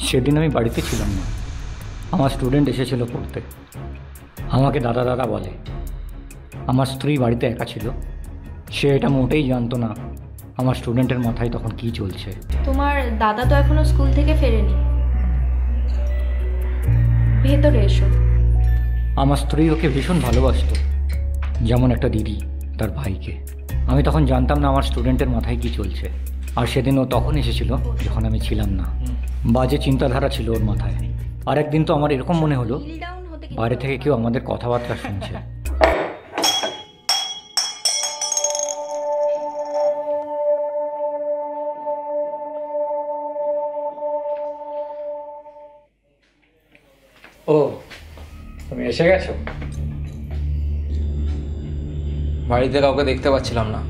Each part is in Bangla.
সেদিন আমি বাড়িতে ছিলাম না, আমার স্টুডেন্ট এসেছিল পড়তে। আমাকে দাদা দাদা বলে। আমার স্ত্রী বাড়িতে একা ছিল, সে এটা মোটেই জানতো না আমার স্টুডেন্টের মাথায় তখন কি চলছে। তোমার দাদা তো এখনো স্কুল থেকে ফেরেনি, ভেতরে এসো। আমার স্ত্রী ওকে ভীষণ ভালোবাসতো, যেমন একটা দিদি তার ভাইকে। আমি তখন জানতাম না আমার স্টুডেন্টের মাথায় কি চলছে। আর সেদিন ও তখন এসেছিল যখন আমি ছিলাম না। বাজে চিন্তাধারা ছিল ওর মাথায়। আর একদিন তো আমার এরকম মনে হলো বাইরে থেকে কেউ আমাদের কথাবার্তা শুনছে। ও, তুমি এসে গেছো? বাড়িতে কাউকে দেখতে পাচ্ছিলাম না,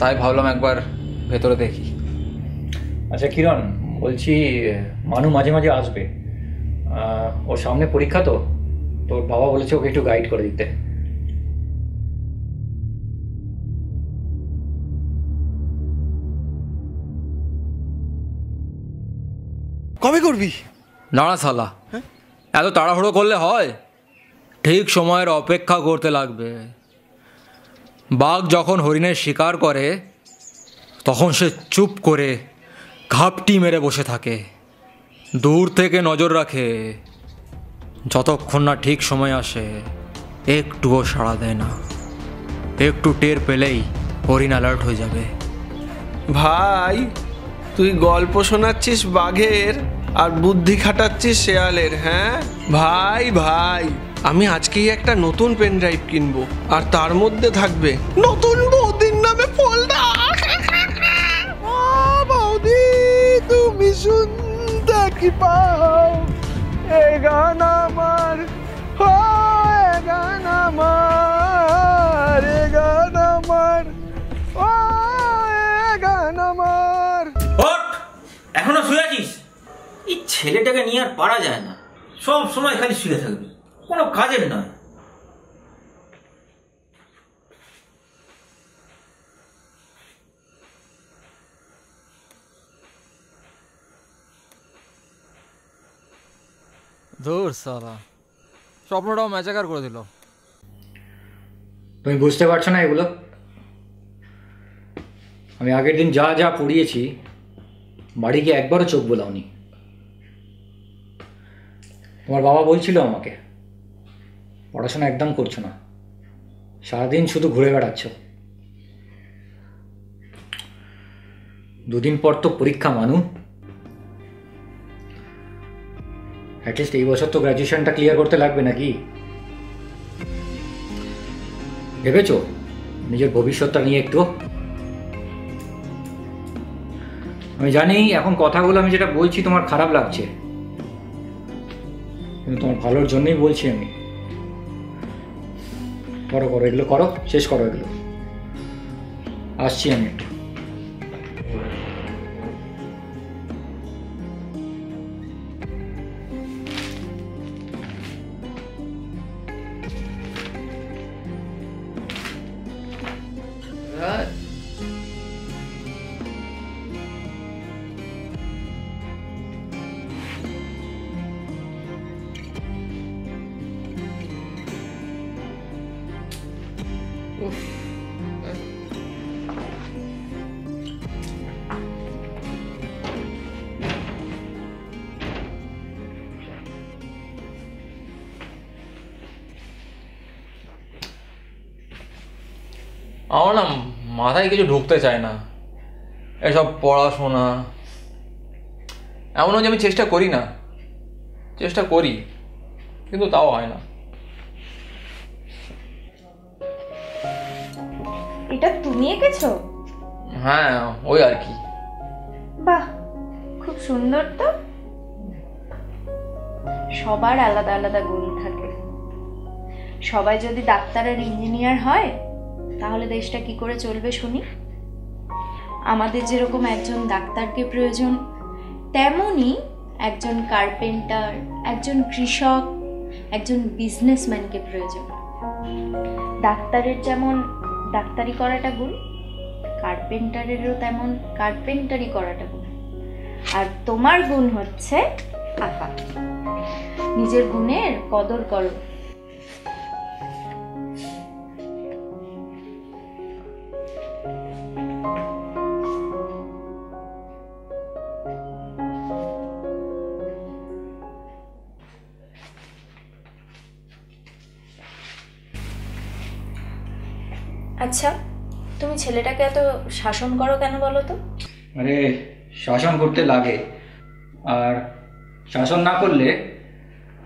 তাই ভাবলাম একবার ভেতরে দেখি। আচ্ছা কিরণ, বলছি মানু মাঝে মাঝে আসবে, ওর সামনে পরীক্ষা তো, তোর বাবা বলেছে ওকে একটু গাইড করে দিতে। কবে করবি? না না শালা, এত তাড়াহুড়ো করলে হয়? ঠিক সময়ের অপেক্ষা করতে লাগবে। বাঘ যখন হরিণের শিকার করে তখন সে চুপ করে ঘাপটি মেরে বসে থাকে, দূর থেকে নজর রাখে, যতক্ষণ না ঠিক সময় আসে একটুও সাড়া দেয় না। একটু টের পেলেই হরিণ অ্যালার্ট হয়ে যাবে। ভাই, তুই গল্প শোনাচ্ছিস বাঘের আর বুদ্ধি খাটাচ্ছিস শেয়ালের? হ্যাঁ ভাই ভাই, আমি আজকেই একটা নতুন পেন ড্রাইভ কিনবো, আর তার মধ্যে থাকবে নতুন বৌদির নামে ফোল্ডার। বৌদি তুমি শুনতে কি পাও, এ গান আমার, এ গান আমার, এ গান আমার, এ গান আমার। এখনো শুয়ে আছিস? এই ছেলেটাকে নিয়ে আর পারা যায় না, সব সময় খালি শুয়ে থাকবে, কোনো কাজের নয়। ধুর সালা, স্বপ্নটাও ম্যাচাকার করে দিল। তুমি বুঝতে পারছো না এগুলো? আমি আগের দিন যা যা পড়িয়েছি বাড়ি গিয়ে একবারও চোখ বোলাওনি। তোমার বাবা বলছিল আমাকে পড়াশোনা একদম করছো না, সারাদিন শুধু ঘুরে বেড়াচ্ছ। দুদিন পর তো পরীক্ষা মানু, অ্যাটলিস্ট এই বছর তো গ্র্যাজুয়েশনটা ক্লিয়ার করতে লাগবে নাকি? ভেবেছো নিজের ভবিষ্যৎটা নিয়ে একটু? আমি জানি এখন কথাগুলো আমি যেটা বলছি তোমার খারাপ লাগছে, কিন্তু তোমার ভালোর জন্যই বলছি আমি। করো করো, এগুলো করো, শেষ করো এগুলো। আসছি আমি একটু। আমার না মাথায় কিছু ঢুকতে চায় না, এসব পড়াশোনা। এমনও যে আমি চেষ্টা করি না, চেষ্টা করি কিন্তু তাও হয় না। এটা তুমি এঁকেছো? হ্যাঁ, ওই আর কি। বাহ, খুব সুন্দর তো। সবার আলাদা আলাদা গুণ থাকে। সবাই যদি ডাক্তার আর ইঞ্জিনিয়ার হয় তাহলে দেশটা কি করে চলবে শুনি? আমাদের যেরকম একজন ডাক্তারকে প্রয়োজন, তেমনি একজন কার্পেন্টার, একজন কৃষক, একজন বিজনেসম্যানকে প্রয়োজন। ডাক্তারের যেমন ডাক্তারি করাটা গুণ, কার্পেন্টারেরও তেমন কার্পেন্টারি করাটা গুণ। আর তোমার গুণ হচ্ছে আঁকা। নিজের গুণের কদর করো। আচ্ছা, তুমি ছেলেটাকে এত শাসন করো কেন বলো তো? আরে শাসন করতে লাগে, আর শাসন না করলে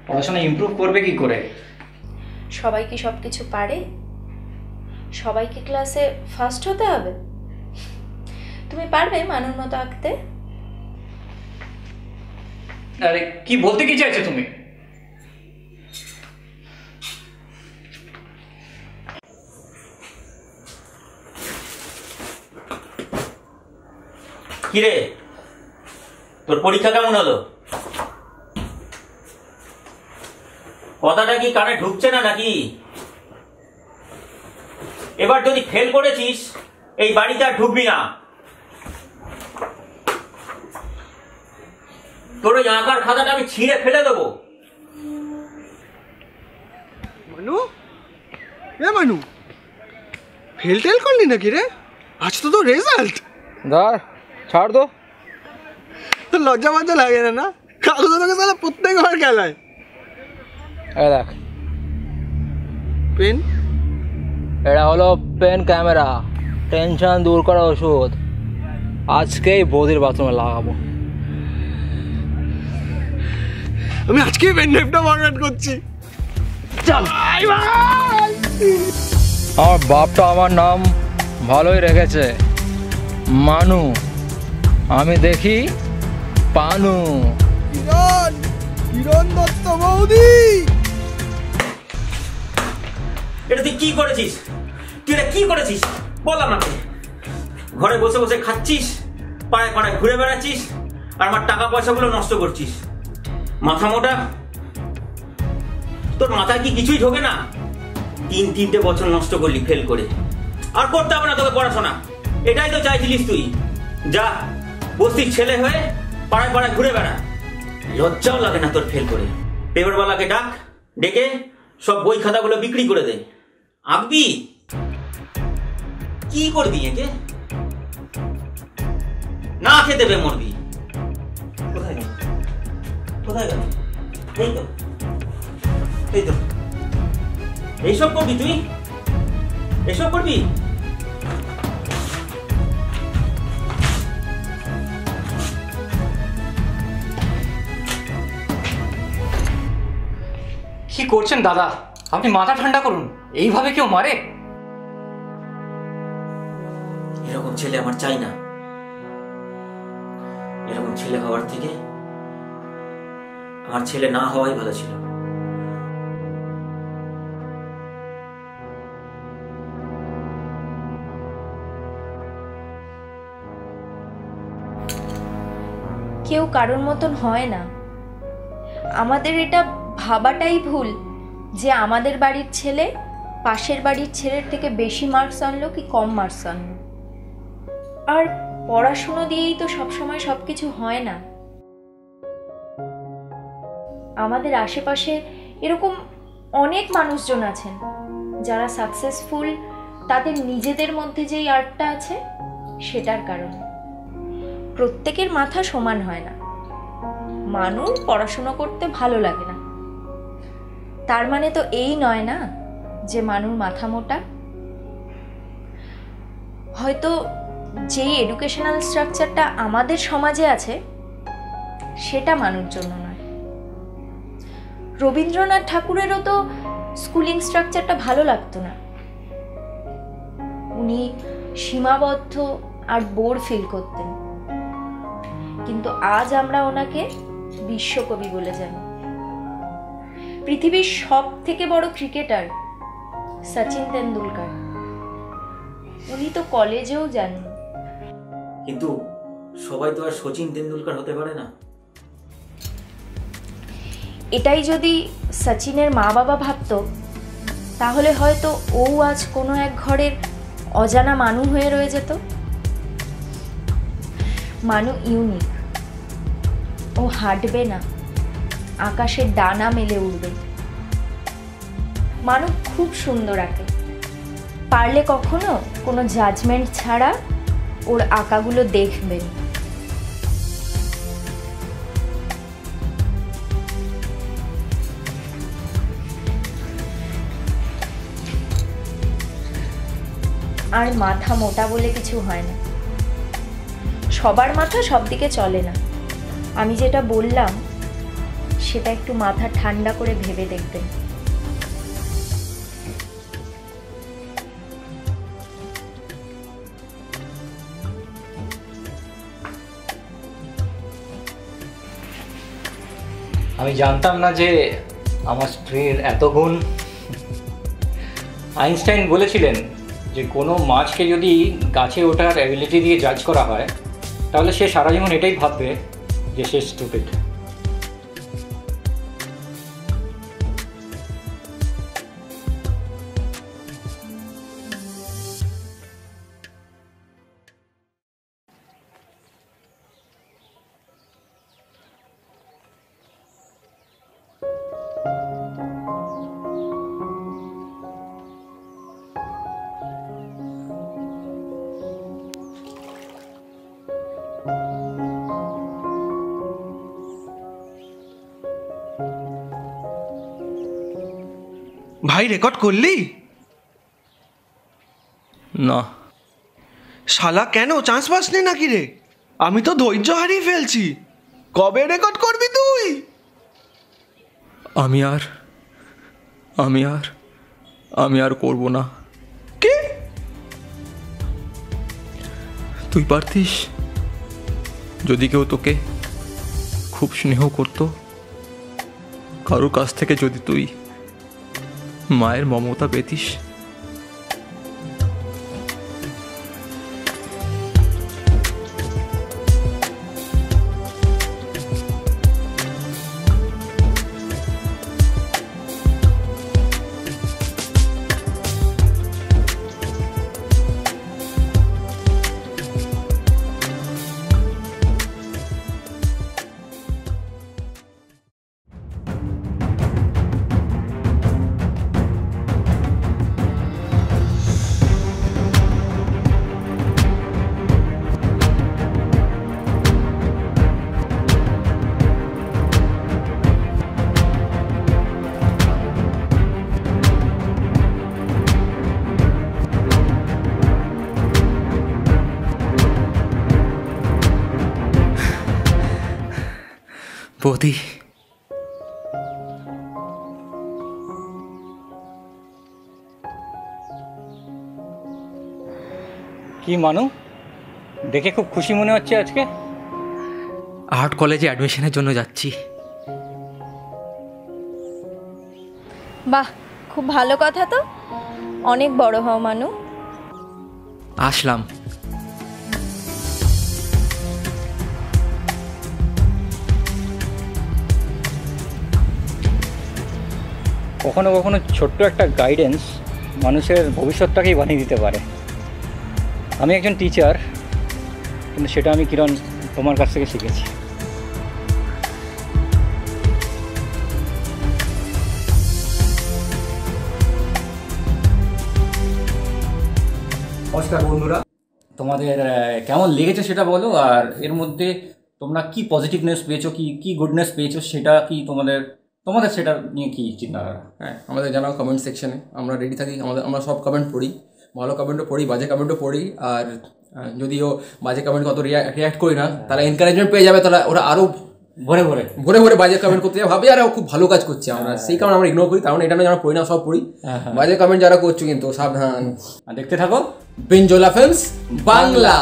পড়াশোনা ইমপ্রুভ করবে কি করে? সবাই কি সব কিছু পারে? সবাইকে ক্লাসে ফার্স্ট হতে হবে? তুমি পারবে মানুষ মতো আঁকতে? আরে কি বলতে কি চাইছো তুমি? কিরে, তোর পরীক্ষা কেমন হলো? কথাটা কি কানে ঢুকছে না নাকি? এবার যদি ফেল করেছিস এই বাড়িতে আর ঢুকবি না। তোর ওই আঁকার খাতাটা আমি ছিঁড়ে ফেলে দেবো। মানু, এ মানু, ফেল টেল করলি নাকি রে? আজ তো তোর রেজাল্ট। দাঁড়, ছাড় তো। তোর লজ্জা মজ্জা লাগে না? কাগজ তোকে সালা প্রত্যেকবার খেলায়। দেখ, পেন, এটা হলো পেন ক্যামেরা, টেনশন দূর করা ওষুধ। আজকেই বৌদির বাথরুমে লাগাবো। আমি আজকেই পেন ড্রাইভটা ফরম্যাট করছি। চল। আমার বাপটা আমার নাম ভালোই রেখেছে, মানু। আমি দেখি পানু। কিরণ, কিরণ দত্ত বৌদি। এটা তুই কি করেছিস? তুই এটা কি করেছিস বল আমাকে। ঘরে বসে বসে খাচ্ছিস, পাড়ায় পাড়ায় ঘুরে বেড়াচ্ছিস, আর আমার টাকা পয়সাগুলো নষ্ট করছিস। মাথা মোটা, তোর মাথায় কি কিছুই ঢোকে না? 3 বছর নষ্ট করলি ফেল করে। আর করতে হবে না তোকে পড়াশোনা, এটাই তো চাইছিলিস তুই। যা, বস্তির ছেলে হয়ে পাড়ায় পাড়ায় ঘুরে বেড়া। লজ্জাও লাগে না তোর ফেল করে? পেপারওয়ালাকে ডাক, ডেকে সব বই খাতাগুলো বিক্রি করে দে। আঁকবি? কি করবি একে? না খেতে দেবে মরবি। কোথায় গেল? কোথায় গেল? এই তো, এই তো। এইসব করবি তুই? এসব করবি? কি করছেন দাদা? আপনি মাথা ঠান্ডা করুন, এইভাবে কেউ মারে? এরকম ছেলে আমার চাই না। এরকম ছেলে হওয়ার থেকে আমার ছেলে না হওয়াই ভালো ছিল। কেউ কারোর মতন হয় না। আমাদের এটা ভাবাটাই ভুল যে আমাদের বাড়ির ছেলে পাশের বাড়ির ছেলের থেকে বেশি মার্কস আনলো কি কম মার্কস আনলো। আর পড়াশুনো দিয়েই তো সবসময় সবকিছু হয় না। আমাদের আশেপাশে এরকম অনেক মানুষজন আছেন যারা সাকসেসফুল তাদের নিজেদের মধ্যে যেই আর্টটা আছে সেটার কারণে। প্রত্যেকের মাথা সমান হয় না। মানুষ পড়াশোনা করতে ভালো লাগে না, তার মানে তো এই নয় না যে মানুষ মাথা মোটা। হয়তো যেই এডুকেশনাল স্ট্রাকচারটা আমাদের সমাজে আছে সেটা মানুষের জন্য নয়। রবীন্দ্রনাথ ঠাকুরেরও তো স্কুলিং স্ট্রাকচারটা ভালো লাগতো না। উনি সীমাবদ্ধ আর বোর ফিল করতেন, কিন্তু আজ আমরা ওনাকে বিশ্বকবি বলে জানি। পৃথিবীর সব থেকে বড় ক্রিকেটার সচিন তেন্ডুলকার, উনি তো কলেজেও যান। কিন্তু সবাই তো আর সচিন তেন্ডুলকার হতে পারে না। এটাই যদি সচিনের মা বাবা ভাবতো তাহলে হয়তো ও আজ কোনো এক ঘরের অজানা মানুষ হয়ে রয়ে যেত। মানু ইউনিক, ও হাঁটবে না, আকাশের ডানা মেলে উঠবে। মানু খুব সুন্দর আঁকে, পারলে কখনো কোনো জাজমেন্ট ছাড়া ওর আঁকাগুলো দেখবেন। আর মাথা মোটা বলে কিছু হয় না, সবার মাথা সব দিকে চলে না। আমি যেটা বললাম সেটা একটু মাথা ঠান্ডা করে ভেবে দেখবেন। আমি জানতাম না যে আমার স্ত্রীর এত গুণ। আইনস্টাইন বলেছিলেন যে কোনো মাছকে যদি গাছে ওঠার অ্যাবিলিটি দিয়ে জাজ করা হয় তাহলে সে সারা জীবন এটাই ভাববে যে সে স্টুপিড। ভাই রেকর্ড করলি? না। শালা কেন, চান্স পাসনি নাকি রে? আমি তো ধৈর্য হারিয়ে ফেলছি। কবে রেকর্ড করবি তুই? আমি আর করব না। কি? তুই পারতিস যদি কেউ তোকে খুব স্নেহ করতো, কারো কাছ থেকে যদি তুই মায়ের মমতা পেতিস। বৌদি, কি মানু, দেখে খুব খুশি মনে হচ্ছে আজকে। আর্ট কলেজে অ্যাডমিশনের জন্য যাচ্ছি। বাহ, খুব ভালো কথা তো। অনেক বড় হও মানু। আসলাম। কখনো কখনো ছোট্ট একটা গাইডেন্স মানুষের ভবিষ্যৎটাকেই বানিয়ে দিতে পারে। আমি একজন টিচার, কিন্তু সেটা আমি কিরণ তোমার কাছ থেকে শিখেছি। নমস্কার বন্ধুরা, তোমাদের কেমন লেগেছে সেটা বলো। আর এর মধ্যে তোমরা কি পজিটিভনেস পেয়েছো, কি গুডনেস পেয়েছো, সেটা কি তোমাদের সেটা নিয়ে কি চিন্তাধারা? হ্যাঁ, আমাদের জানাও কমেন্ট সেকশনে। আমরা রেডি থাকি, আমরা সব কমেন্ট পড়ি, ভালো কমেন্টও পড়ি, বাজে কমেন্টও পড়ি। আর যদিও বাজে কমেন্ট কত রিয়াক্ট করি না, তারা এনকারেজমেন্ট পেয়ে যাবে, তারা ওরা আরও ভরে ভরে বাজে কমেন্ট করতে যাবে, ভাবে আর খুব ভালো কাজ করছে। আমরা সেই কারণে আমরা ইগনোর করি, কারণ এটা না যারা পড়ি না, সব পড়ি। বাজে কমেন্ট যারা করছো কিন্তু সাবধান। দেখতে থাকো বেঞ্জোলা ফিল্মস বাংলা।